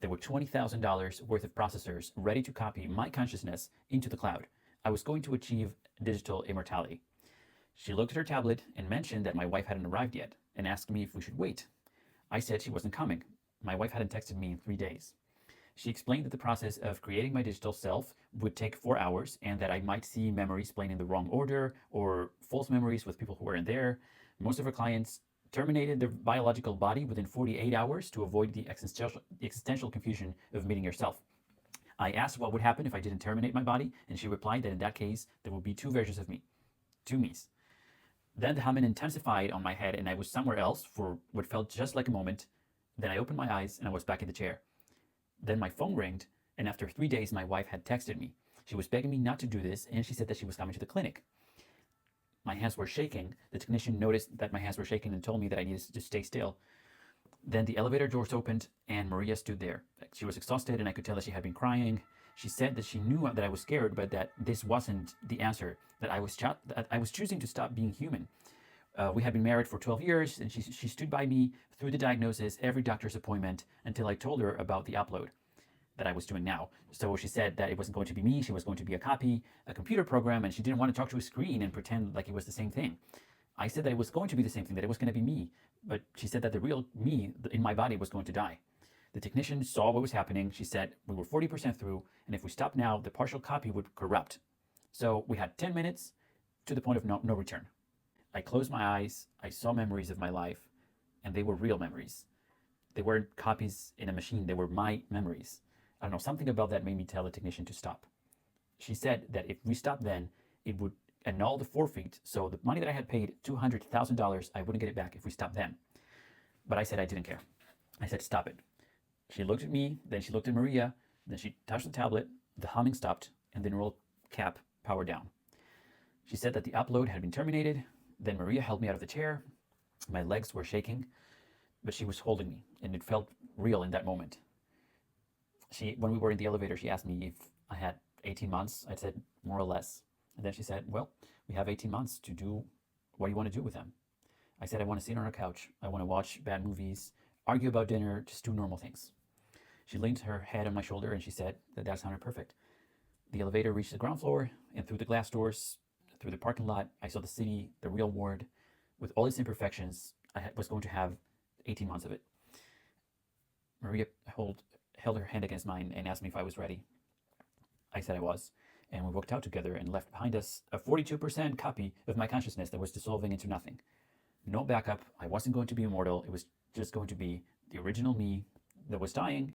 There were $20,000 worth of processors ready to copy my consciousness into the cloud. I was going to achieve digital immortality. She looked at her tablet and mentioned that my wife hadn't arrived yet and asked me if we should wait. I said she wasn't coming. My wife hadn't texted me in 3 days. She explained that the process of creating my digital self would take 4 hours and that I might see memories playing in the wrong order or false memories with people who weren't there. Most of her clients terminated their biological body within 48 hours to avoid the existential confusion of meeting yourself. I asked what would happen if I didn't terminate my body, and she replied that in that case, there would be two versions of me, two me's. Then the humming intensified on my head, and I was somewhere else for what felt just like a moment. Then I opened my eyes, and I was back in the chair. Then my phone rang, and after 3 days, my wife had texted me. She was begging me not to do this, and she said that she was coming to the clinic. My hands were shaking. The technician noticed that my hands were shaking and told me that I needed to stay still. Then the elevator doors opened, and Maria stood there. She was exhausted, and I could tell that she had been crying. She said that she knew that I was scared, but that this wasn't the answer, that I was choosing to stop being human. We had been married for 12 years, and she stood by me through the diagnosis, every doctor's appointment, until I told her about the upload that I was doing now. So she said that it wasn't going to be me, she was going to be a copy, a computer program, and she didn't want to talk to a screen and pretend like it was the same thing. I said that it was going to be the same thing, that it was going to be me, but she said that the real me in my body was going to die. The technician saw what was happening. She said we were 40% through, and if we stopped now, the partial copy would corrupt. So we had 10 minutes to the point of no return. I closed my eyes, I saw memories of my life, and they were real memories. They weren't copies in a machine, they were my memories. I don't know, something about that made me tell the technician to stop. She said that if we stopped then, it would annul the forfeit, so the money that I had paid, $200,000, I wouldn't get it back if we stopped then. But I said I didn't care. I said, stop it. She looked at me, then she looked at Maria, then she touched the tablet, the humming stopped, and the neural cap powered down. She said that the upload had been terminated. Then Maria held me out of the chair. My legs were shaking, but she was holding me, and it felt real in that moment. When we were in the elevator, she asked me if I had 18 months. I said, more or less. And then she said, well, we have 18 months to do what you want to do with them. I said, I want to sit on a couch. I want to watch bad movies, argue about dinner, just do normal things. She leaned her head on my shoulder and she said that sounded perfect. The elevator reached the ground floor, and through the glass doors, through the parking lot, I saw the city, the real world, with all its imperfections. I was going to have 18 months of it. Maria held her hand against mine and asked me if I was ready. I said I was, and we walked out together and left behind us a 42% copy of my consciousness that was dissolving into nothing. No backup. I wasn't going to be immortal. It was just going to be the original me that was dying